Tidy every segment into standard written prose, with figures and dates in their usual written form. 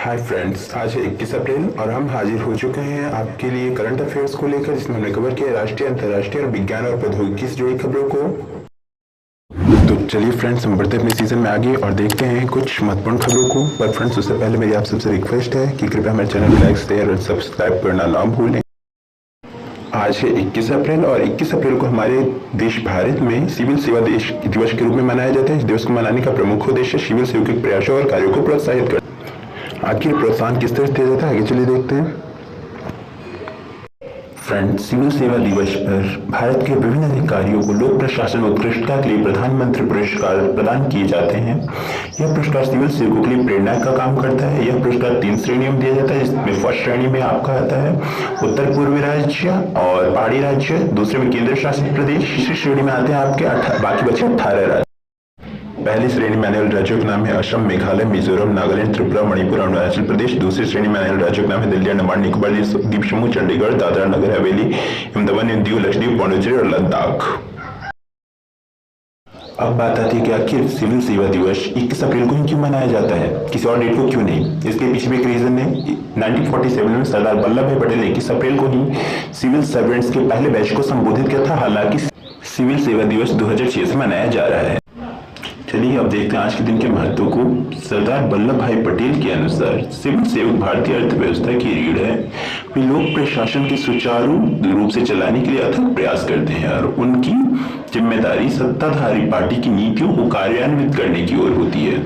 Hi friends, आज है 21 अप्रैल और हम हाजिर हो चुके हैं आपके लिए करंट अफेयर्स को लेकर, जिसमें हमने कवर किया राष्ट्रीय, अंतर्राष्ट्रीय और विज्ञान और प्रौद्योगिकी से जुड़ी खबरों को। तो चलिए फ्रेंड्स, हम बढ़ते अपने सीजन में आगे और देखते हैं कुछ महत्वपूर्ण खबरों को। पर फ्रेंड्स, उससे पहले मेरी आप सबसे रिक्वेस्ट है कि कृपया हमारे चैनल को लाइक, शेयर और सब्सक्राइब करना ना भूलें। आज है 21 अप्रैल और 21 अप्रैल को हमारे देश भारत में सिविल सेवा दिवस के रूप में मनाया जाता है। इस दिवस को मनाने का प्रमुख उद्देश्य सिविल सेवा के प्रयासों और कार्यों को प्रोत्साहित करना। आखिर प्रोत्साहन किस तरह दिया जाता है, आगे चलिए देखते हैं। फ्रेंड्स, सिविल सेवा दिवस पर भारत के विभिन्न अधिकारियों को लोक प्रशासन उत्कृष्टता के लिए प्रधानमंत्री पुरस्कार प्रदान किए जाते हैं। यह पुरस्कार सिविल सेवकों के लिए प्रेरणा का काम करता है। यह पुरस्कार 3 श्रेणियों में दिया जाता है, जिसमें फर्स्ट श्रेणी में आपका आता है उत्तर पूर्वी राज्य और पहाड़ी राज्य, दूसरे में केंद्र शासित प्रदेश, तीसरी श्रेणी में आते हैं आपके बाकी बचे 18 राज्य। पहली श्रेणी में आने वाले राज्यों के नाम है असम, मेघालय, मिजोरम, नागालैंड, त्रिपुरा, मणिपुर, अरुणाचल प्रदेश। दूसरी श्रेणी में आने वाले राज्यों के नाम है दिल्ली, अंडमान निकोबार द्वीप समूह, चंडीगढ़, दादरा नगर हवेली एवं दमन दीव, लक्षद्वीप, पौंडीचेरी और लद्दाख। अब बात आती है कि आखिर सिविल सेवा दिवस 21 अप्रैल को ही क्यों मनाया जाता है, किसी और डेट को क्यों नहीं। इसके पीछे भी एक रीजन है। 1947 में सरदार वल्लभ भाई पटेल ने 21 अप्रैल को ही सिविल सर्वेंट्स के पहले बैच को संबोधित किया था। हालांकि सिविल सेवा दिवस 2006 से मनाया जा रहा है। चलिए अब देखते हैं आज के दिन के महत्व को। सरदार वल्लभ भाई पटेल के अनुसार सिविल सेवक भारतीय अर्थव्यवस्था की रीढ़ है। वे लोक प्रशासन के सुचारू रूप से चलाने के लिए अथक प्रयास करते हैं और उनकी जिम्मेदारी सत्ताधारी पार्टी की नीतियों को कार्यान्वित करने की ओर होती है।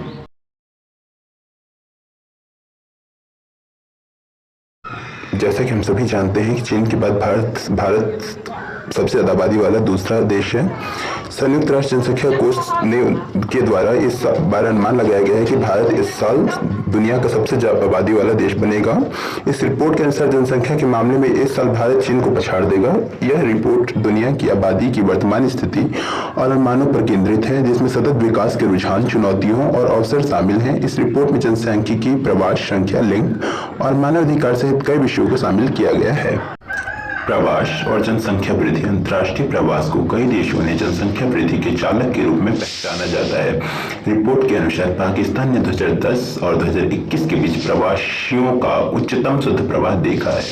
जैसा कि हम सभी जानते हैं कि चीन के बाद भारत सबसे ज्यादा आबादी वाला दूसरा देश है। संयुक्त राष्ट्र जनसंख्या कोष के द्वारा इस बार अनुमान लगाया गया है कि भारत इस साल दुनिया का सबसे ज्यादा आबादी वाला देश बनेगा। इस रिपोर्ट के अनुसार जनसंख्या के मामले में इस साल भारत चीन को पछाड़ देगा। यह रिपोर्ट दुनिया की आबादी की वर्तमान स्थिति और अनुमानों पर केंद्रित है, जिसमें सतत विकास के रुझान, चुनौतियों और अवसर शामिल हैं। इस रिपोर्ट में जनसांख्यिकी, प्रवास, संख्या, लिंग और मानवाधिकार सहित कई विषयों को शामिल किया गया है। प्रवास और जनसंख्या वृद्धि। अंतर्राष्ट्रीय प्रवास को कई देशों ने जनसंख्या वृद्धि के चालक के रूप में पहचाना जाता है। रिपोर्ट के अनुसार पाकिस्तान ने 2010 और 2021 के बीच प्रवासियों का उच्चतम शुद्ध प्रवाह देखा है।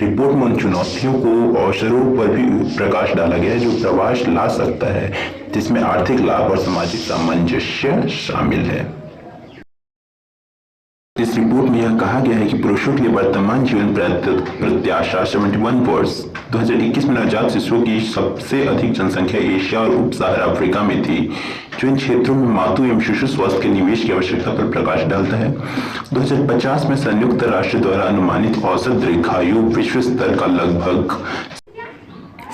रिपोर्ट में उन चुनौतियों को अवसरों पर भी प्रकाश डाला गया है जो प्रवास ला सकता है, जिसमें आर्थिक लाभ और सामाजिक सामंजस्य शामिल है। इस रिपोर्ट में यह कहा गया है कि पुरुषों के लिए वर्तमान जीवन प्रत्याशा 71 वर्ष। 2021 में नवजात शिशुओं की सबसे अधिक जनसंख्या एशिया और उप सहारा अफ्रीका में थी, जो इन क्षेत्रों में मातु एवं शिशु स्वास्थ्य के निवेश की आवश्यकता पर प्रकाश डालता है। 2050 में संयुक्त राष्ट्र द्वारा अनुमानित औसत दीर्घायु विश्व स्तर का लगभग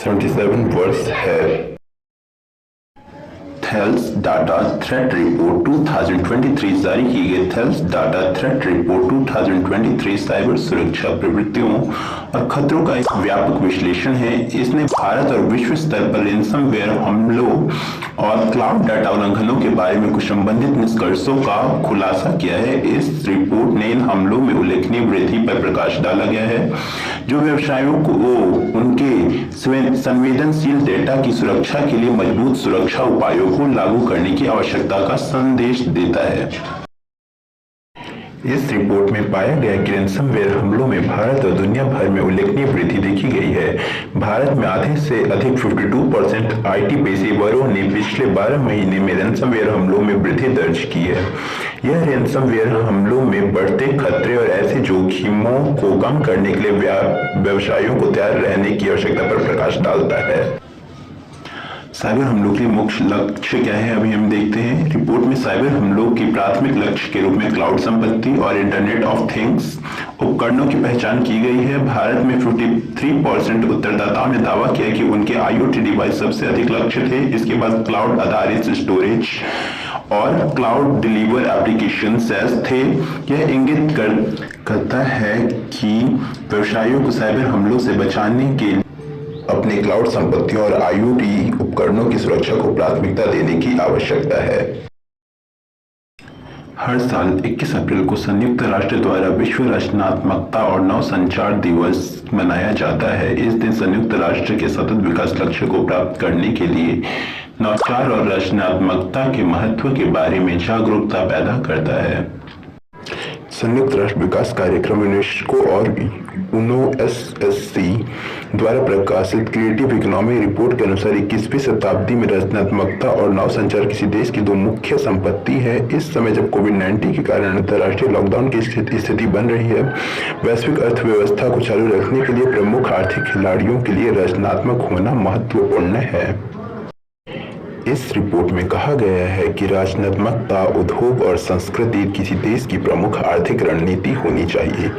77 वर्ष है। थेल्स डाटा थ्रेट रिपोर्ट 2023 जारी की गई Thales data threat report 2023 cyber सुरक्षा प्रवृत्तियों और खतरों का एक व्यापक विश्लेषण है। इसने भारत और विश्व स्तर पर रैनसमवेयर हमलों और क्लाउड डाटा उल्लंघनों के बारे में कुछ संबंधित निष्कर्षों का खुलासा किया है। इस रिपोर्ट ने इन हमलों में उल्लेखनीय वृद्धि पर प्रकाश डाला गया है, जो व्यवसायों को उनके संवेदनशील डेटा की सुरक्षा के लिए मजबूत सुरक्षा उपायों को लागू करने की आवश्यकता का संदेश देता है। इस रिपोर्ट में पाया गया कि रैनसमवेयर हमलों में भारत और दुनिया भर में उल्लेखनीय वृद्धि देखी गई है। भारत में आधे से अधिक 52% आईटी पेशेवरों ने पिछले 12 महीने में रैनसमवेयर हमलों में वृद्धि दर्ज की है। यह रैनसमवेयर हमलों में बढ़ते खतरे और ऐसे जोखिमों को कम करने के लिए व्यवसायों को तैयार रहने की आवश्यकता पर प्रकाश डालता है। साइबर हमलों के मुख्य लक्ष्य क्या है, अभी हम देखते हैं। रिपोर्ट में साइबर हमलों की प्राथमिक लक्ष्य के रूप में क्लाउड संपत्ति और इंटरनेट ऑफ थिंग्स उपकरणों की पहचान की गई है। भारत में 53% उत्तरदाताओं ने दावा किया कि उनके IoT डिवाइस सबसे अधिक लक्ष्य थे। इसके बाद क्लाउड आधारित स्टोरेज और क्लाउड डिलीवर एप्लीकेशन थे। यह इंगित करता है कि व्यवसायों को साइबर हमलों से बचाने के लिए अपने क्लाउड संपत्तियों और IoT उपकरणों की सुरक्षा को प्राथमिकता देने की आवश्यकता है। हर साल 21 अप्रैल को संयुक्त राष्ट्र द्वारा विश्व रचनात्मकता और नवसंचार दिवस मनाया जाता है। इस दिन संयुक्त राष्ट्र के सतत विकास लक्ष्य को प्राप्त करने के लिए नवाचार और रचनात्मकता के महत्व के बारे में जागरूकता पैदा करता है। संयुक्त राष्ट्र विकास कार्यक्रम यूनेस्को और यूएनएससी द्वारा प्रकाशित क्रिएटिव इकोनॉमी रिपोर्ट के अनुसार 21वीं शताब्दी में रचनात्मकता और नव संचार किसी देश की दो मुख्य संपत्ति है। इस समय जब कोविड-19 के कारण अंतर्राष्ट्रीय लॉकडाउन की स्थिति बन रही है, वैश्विक अर्थव्यवस्था को चालू रखने के लिए प्रमुख आर्थिक खिलाड़ियों के लिए रचनात्मक होना महत्वपूर्ण है। इस रिपोर्ट में कहा गया है कि रचनात्मकता, उद्योग और संस्कृति किसी देश की प्रमुख आर्थिक रणनीति होनी चाहिए।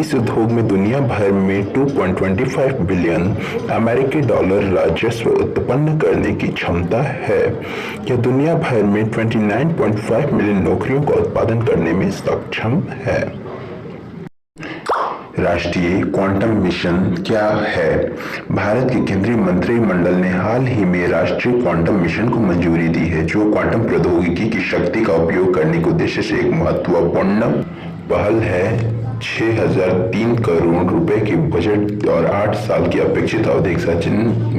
इस उद्योग में दुनिया भर में 2.25 बिलियन अमेरिकी डॉलर राजस्व उत्पन्न करने की क्षमता है। यह दुनिया भर में 29.5 मिलियन नौकरियों का उत्पादन करने में सक्षम है। राष्ट्रीय क्वांटम मिशन क्या है? भारत के केंद्रीय मंत्रिमंडल ने हाल ही में राष्ट्रीय क्वांटम मिशन को मंजूरी दी है, जो क्वांटम प्रौद्योगिकी की शक्ति का उपयोग करने के उद्देश्य से एक महत्वपूर्ण पहल है। 6003 करोड़ रुपए के बजट और 8 साल की अपेक्षित अवधि के साथ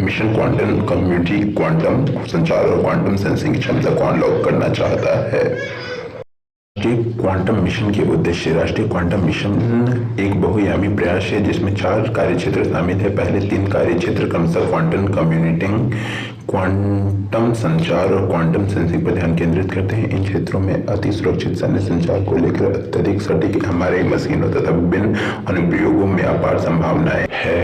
मिशन क्वांटम कम्युनिटी क्वांटम संचार और क्वांटम सेंसिंग की क्षमता को अनलॉक करना चाहता है। राष्ट्रीय क्वांटम मिशन के उद्देश्य। राष्ट्रीय क्वांटम मिशन एक बहुआयामी प्रयास है जिसमें 4 कार्यक्षेत्र शामिल है। पहले 3 कार्यक्षेत्र क्रमशः क्वांटम कंप्यूटिंग, क्वांटम संचार और क्वांटम सेंसिंग पर ध्यान केंद्रित करते हैं। इन क्षेत्रों में अति सुरक्षित सैन्य संचार को लेकर अत्यधिक सटीक एमआरआई मशीनों तथा विभिन्न अनुप्रयोगों में अपार संभावनाएं है।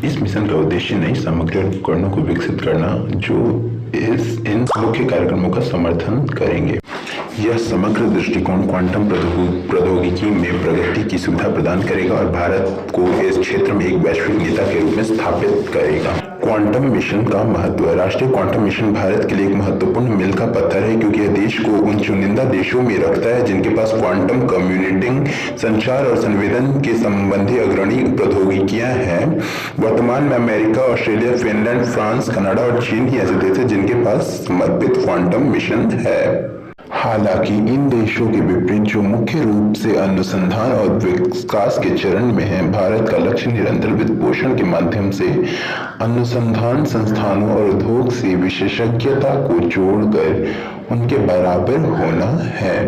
इस मिशन का उद्देश्य नई सामग्री और उपकरणों को विकसित करना जो इन मुख्य कार्यक्रमों का समर्थन करेंगे। यह समग्र दृष्टिकोण क्वांटम प्रौद्योगिकी में प्रगति की सुविधा प्रदान करेगा और भारत को इस क्षेत्र में एक वैश्विक नेता के रूप में स्थापित करेगा। क्वांटम मिशन का महत्व। राष्ट्रीय क्वांटम मिशन भारत के लिए एक महत्वपूर्ण मील का पत्थर है, क्योंकि यह देश को उन चुनिंदा देशों में रखता है जिनके पास क्वांटम कंप्यूटिंग, संचार और संवेदन के संबंधी अग्रणी प्रौद्योगिकियां हैं। वर्तमान में America, Australia, Finland, France, Canada और चीन ही ऐसे देश हैं जिनके पास समर्पित क्वांटम मिशन है। हालांकि इन देशों के विपरीत जो मुख्य रूप से अनुसंधान और विकास के चरण में है, भारत का लक्ष्य निरंतर वित्तपोषण के माध्यम से अनुसंधान संस्थानों और उद्योग से विशेषज्ञता को जोड़कर उनके बराबर होना है।